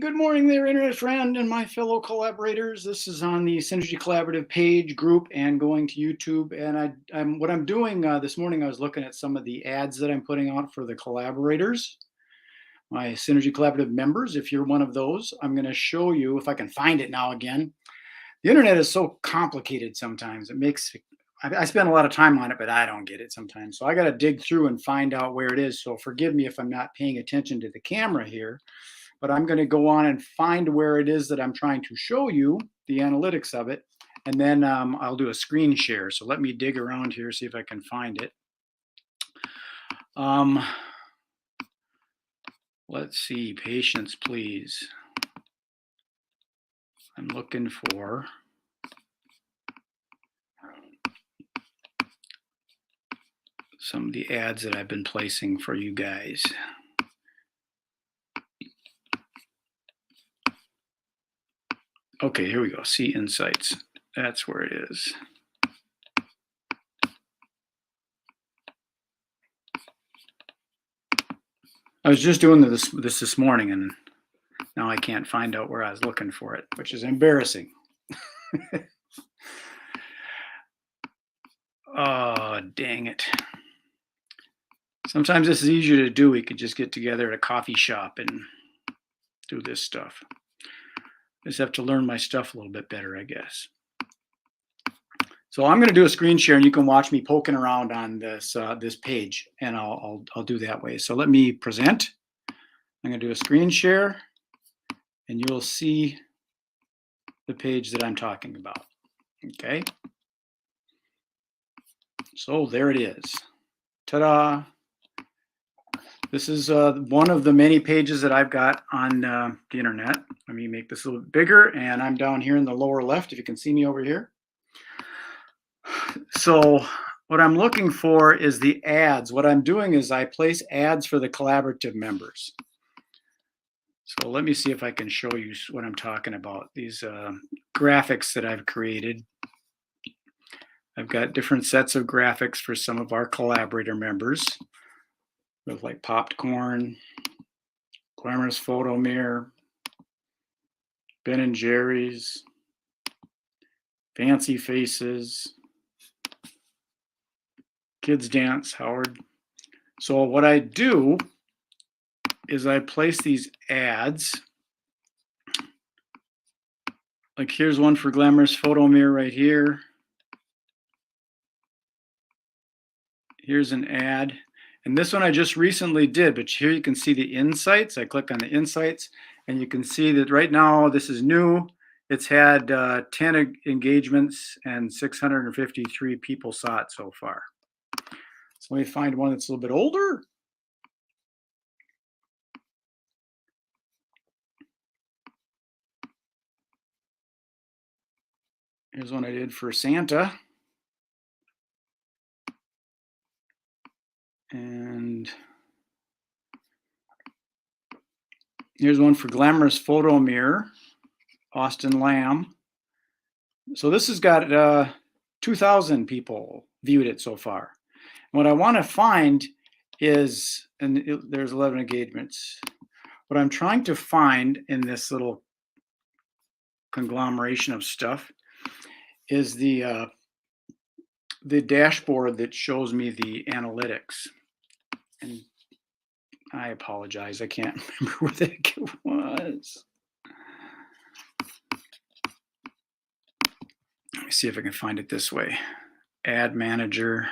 Good morning there, internet friend and my fellow collaborators. This is on the Synergy Collaborative page group and going to YouTube. And what I'm doing this morning, I was looking at some of the ads that I'm putting out for the collaborators, my Synergy Collaborative members. If you're one of those, I'm going to show you, if I can find it now again. The internet is so complicated sometimes. I spend a lot of time on it, but I don't get it sometimes. So I got to dig through and find out where it is. So forgive me if I'm not paying attention to the camera here. But I'm going to go on and find where it is that I'm trying to show you the analytics of it. And then I'll do a screen share. So let me dig around here, see if I can find it. Let's see, patience, please. I'm looking for some of the ads that I've been placing for you guys. Okay, here we go. See insights. That's where it is. I was just doing this morning, and now I can't find out where I was looking for it, which is embarrassing. Oh, dang it. Sometimes this is easier to do. We could just get together at a coffee shop and do this stuff. Just have to learn my stuff a little bit better, I guess. So I'm going to do a screen share, and you can watch me poking around on this this page, and I'll do that way. So let me present. I'm going to do a screen share, and you'll see the page that I'm talking about. Okay. So there it is. Ta-da! This is one of the many pages that I've got on the internet. Let me make this a little bit bigger, and I'm down here in the lower left, if you can see me over here. So what I'm looking for is the ads. What I'm doing is I place ads for the collaborative members. So let me see if I can show you what I'm talking about. These graphics that I've created. I've got different sets of graphics for some of our collaborator members. With like popcorn, glamorous photo mirror, Ben and Jerry's, fancy faces, kids dance, Howard. So what I do is I place these ads. Like here's one for glamorous photo mirror right here. Here's an ad. And this one I just recently did, but here you can see the insights. I click on the insights, and you can see that right now this is new. It's had 10 engagements, and 653 people saw it so far. So let me find one that's a little bit older. Here's one I did for Santa. And here's one for glamorous photo mirror, Austin Lamb. So this has got 2,000 people viewed it so far. And what I want to find is, there's 11 engagements. What I'm trying to find in this little conglomeration of stuff is the dashboard that shows me the analytics. And I apologize, I can't remember where the heck it was. Let me see if I can find it this way. Ad manager.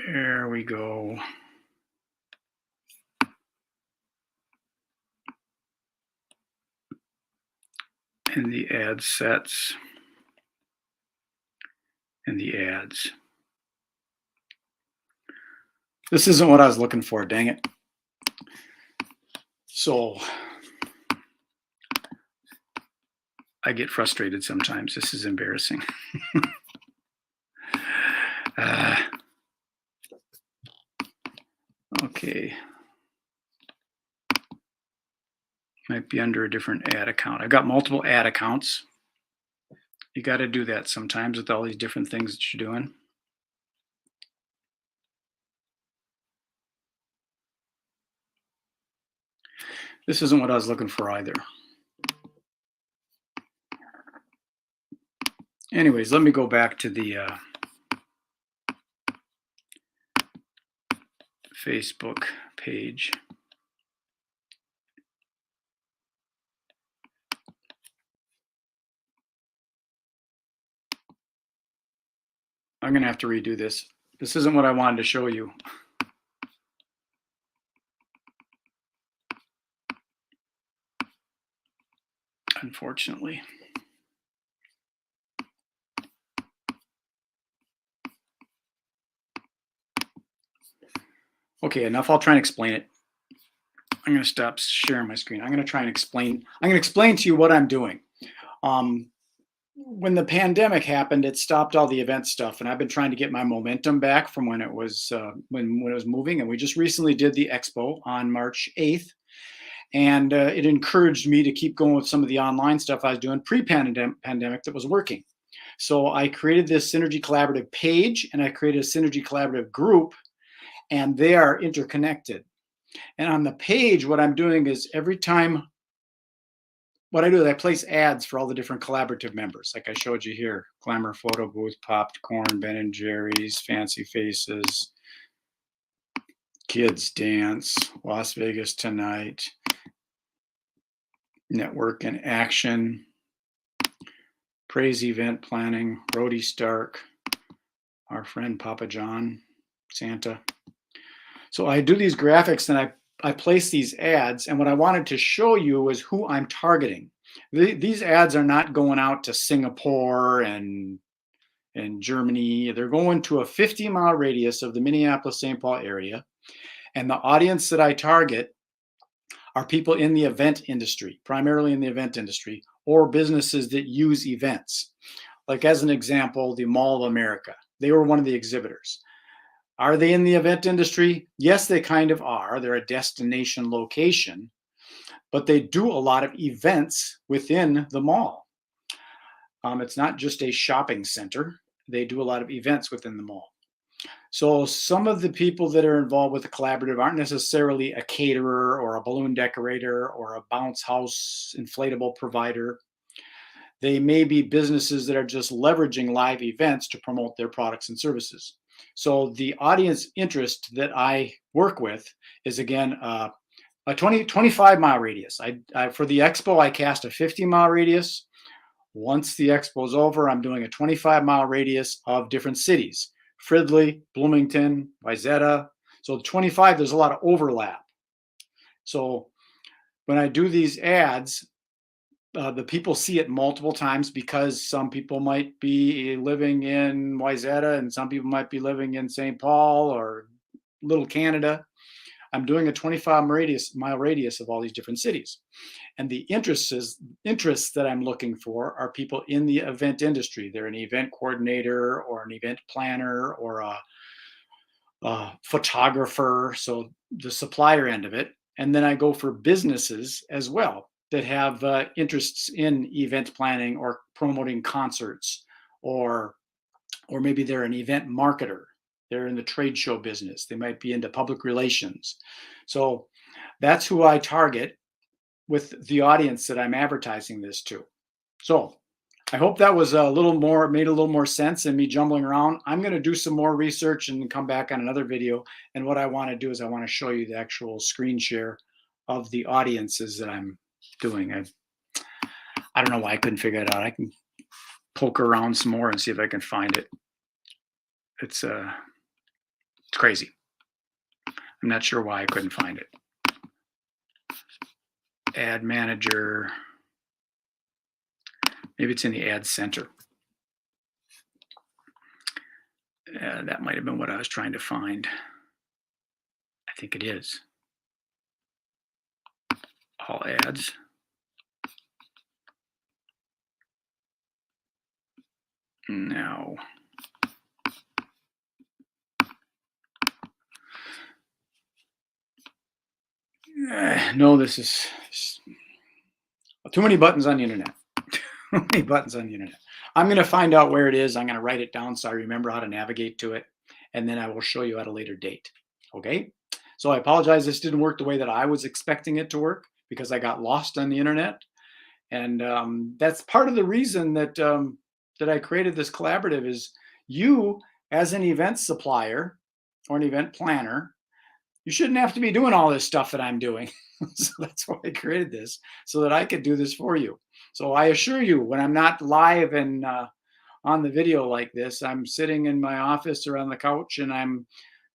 There we go. And the ad sets and the ads. This isn't what I was looking for, dang it. So I get frustrated sometimes. This is embarrassing. Okay. Might be under a different ad account. I've got multiple ad accounts. You got to do that sometimes with all these different things that you're doing. This isn't what I was looking for either. Anyways, let me go back to the Facebook page. I'm going to have to redo this. This isn't what I wanted to show you. Unfortunately. Okay, enough. I'll try and explain it. I'm going to stop sharing my screen. I'm going to try and explain. I'm going to explain to you what I'm doing. When the pandemic happened, it stopped all the event stuff, and I've been trying to get my momentum back from when it was when it was moving. And we just recently did the expo on March 8th, and it encouraged me to keep going with some of the online stuff I was doing pre-pandemic that was working. So I created this Synergy Collaborative page, and I created a Synergy Collaborative group, and they are interconnected. And on the page, what I'm doing is every time, what I do is I place ads for all the different collaborative members, like I showed you here: Glamour Photo Booth, Popcorn, Ben and Jerry's, Fancy Faces, Kids Dance, Las Vegas Tonight, Network in Action, Praise Event Planning, Rhodey Stark, our friend Papa John, Santa. So I do these graphics and I place these ads, and what I wanted to show you is who I'm targeting. These ads are not going out to Singapore and Germany. They're going to a 50-mile radius of the Minneapolis-St. Paul area. And the audience that I target are people in the event industry, primarily in the event industry, or businesses that use events. Like, as an example, the Mall of America. They were one of the exhibitors. Are they in the event industry? Yes, they kind of are. They're a destination location, but they do a lot of events within the mall. It's not just a shopping center. They do a lot of events within the mall. So some of the people that are involved with the collaborative aren't necessarily a caterer or a balloon decorator or a bounce house inflatable provider. They may be businesses that are just leveraging live events to promote their products and services. So the audience interest that I work with is, again, a 25-mile radius. For the expo, I cast a 50-mile radius. Once the expo is over, I'm doing a 25-mile radius of different cities: Fridley, Bloomington, Wayzata. So 25, there's a lot of overlap. So when I do these ads, the people see it multiple times, because some people might be living in Wayzata and some people might be living in St. Paul or Little Canada. I'm doing a 25-mile radius of all these different cities. And the interests that I'm looking for are people in the event industry. They're an event coordinator or an event planner or a photographer, so the supplier end of it. And then I go for businesses as well that have interests in event planning or promoting concerts, or maybe they're an event marketer. They're in the trade show business. They might be into public relations. So that's who I target with the audience that I'm advertising this to. So I hope that was made a little more sense than me jumbling around. I'm going to do some more research and come back on another video. And what I want to do is I want to show you the actual screen share of the audiences that I'm doing. I don't know why I couldn't figure it out. I can poke around some more and see if I can find it. It's crazy. I'm not sure why I couldn't find it. Ad manager. Maybe it's in the ad center. That might have been what I was trying to find. I think it is. All ads. No. No, this is too many buttons on the internet. Too many buttons on the internet. I'm going to find out where it is. I'm going to write it down so I remember how to navigate to it. And then I will show you at a later date. Okay. So I apologize. This didn't work the way that I was expecting it to work because I got lost on the internet. And that's part of the reason that that I created this collaborative is you as an event supplier or an event planner, you shouldn't have to be doing all this stuff that I'm doing. So that's why I created this so that I could do this for you. So I assure you, when I'm not live and on the video like this, I'm sitting in my office or on the couch and I'm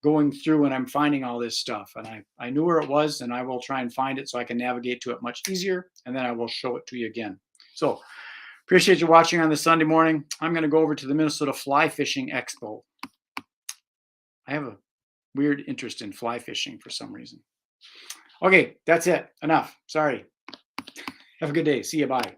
going through and I'm finding all this stuff. And I knew where it was and I will try and find it so I can navigate to it much easier. And then I will show it to you again. So appreciate you watching on this Sunday morning. I'm going to go over to the Minnesota Fly Fishing Expo. I have a weird interest in fly fishing for some reason. Okay, that's it. Enough. Sorry. Have a good day. See you. Bye.